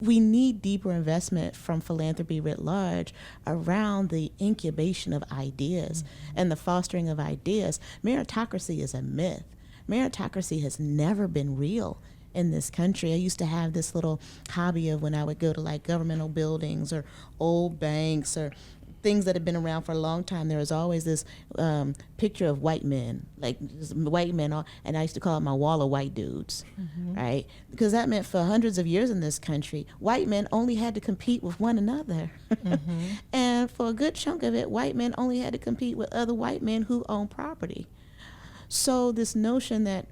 we need deeper investment from philanthropy writ large around the incubation of ideas and the fostering of ideas. Meritocracy is a myth. Meritocracy has never been real in this country. I used to have this little hobby of when I would go to like governmental buildings or old banks or things that have been around for a long time, there was always this picture of white men, like white men, and I used to call it my wall of white dudes, right? Because that meant for hundreds of years in this country, white men only had to compete with one another. And for a good chunk of it, white men only had to compete with other white men who own property. So this notion that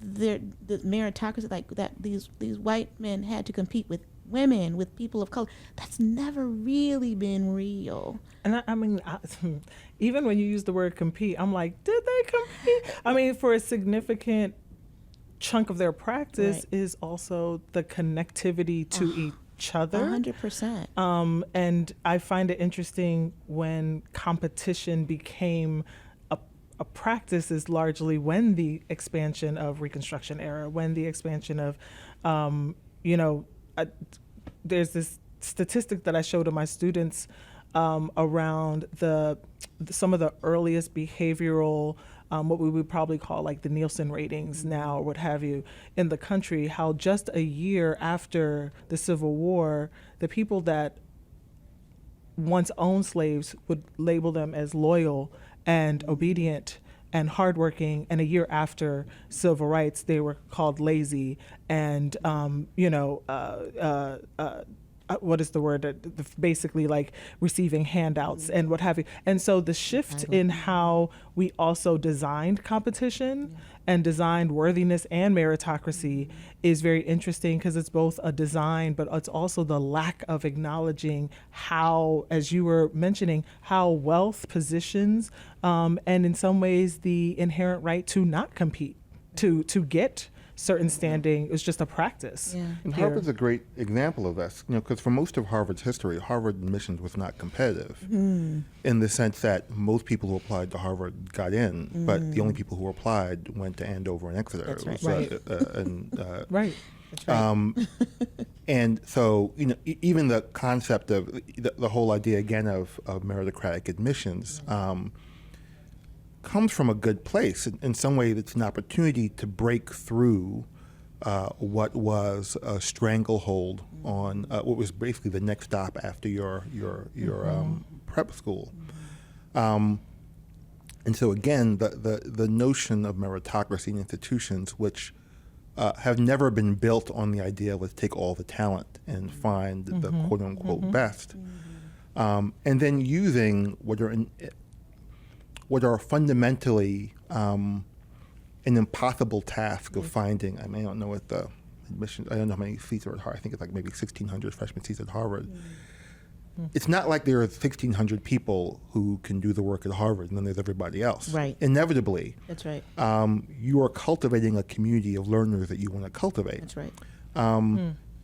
the meritocracy, like that these white men had to compete with women, with people of color, that's never really been real. And I mean, even when you use the word compete, I'm like, did they compete? I mean, for a significant chunk of their practice is also the connectivity to each other. 100%. And I find it interesting when competition became a practice is largely when the expansion of Reconstruction era, when the expansion of, there's this statistic that I show to my students around some of the earliest behavioral, what we would probably call like the Nielsen ratings now, or what have you, in the country, how just a year after the Civil War, the people that once owned slaves would label them as loyal and obedient and hardworking, and a year after civil rights, they were called lazy and, what is the word? Basically like receiving handouts and what have you. And so the shift in how we also designed competition and designed worthiness and meritocracy is very interesting, because it's both a design, but it's also the lack of acknowledging how, as you were mentioning, how wealth positions and in some ways the inherent right to not compete, to get certain standing is just a practice. And Harvard's a great example of this, because for most of Harvard's history, Harvard admissions was not competitive in the sense that most people who applied to Harvard got in, but the only people who applied went to Andover and Exeter. That's right. Right. That's right. And so, even the concept of the whole idea again of meritocratic admissions comes from a good place. In some way, it's an opportunity to break through what was a stranglehold on what was basically the next stop after your prep school. And so again, the notion of meritocracy in institutions, which have never been built on the idea of let's take all the talent and find the quote unquote best, and then using what are fundamentally an impossible task of finding. I mean, I don't know what the admission, I don't know how many seats are at Harvard. I think it's like maybe 1,600 freshman seats at Harvard. It's not like there are 1,600 people who can do the work at Harvard and then there's everybody else. Right. Inevitably. That's right. You are cultivating a community of learners that you want to cultivate. That's right.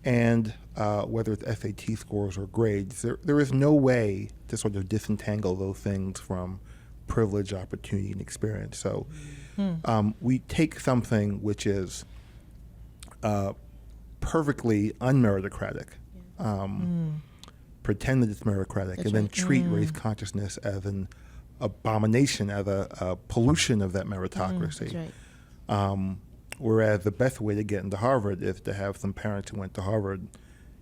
And whether it's SAT scores or grades, there is no way to sort of disentangle those things from privilege, opportunity, and experience. So we take something which is perfectly unmeritocratic, pretend that it's meritocratic, and then treat race consciousness as an abomination, as a pollution of that meritocracy. That's right. Whereas the best way to get into Harvard is to have some parents who went to Harvard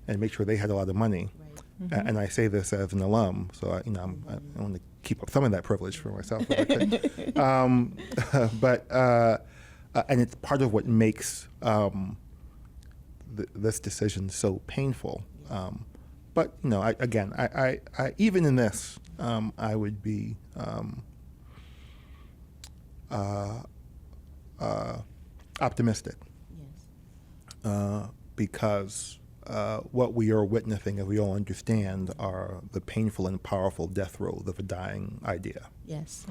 and make sure they had a lot of money. Right. And I say this as an alum, so I want to keep up some of that privilege for myself. But and it's part of what makes this decision so painful. But I even in this, I would be optimistic. Yes. Because what we are witnessing, as we all understand, are the painful and powerful death throes of a dying idea. Yes.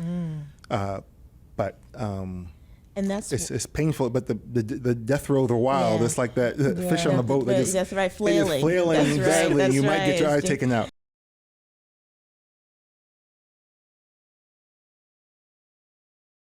But and that's it's painful. But the death throes are wild. It's like that fish on the boat. That's right, flailing. Flailing badly. You might get your eye taken out.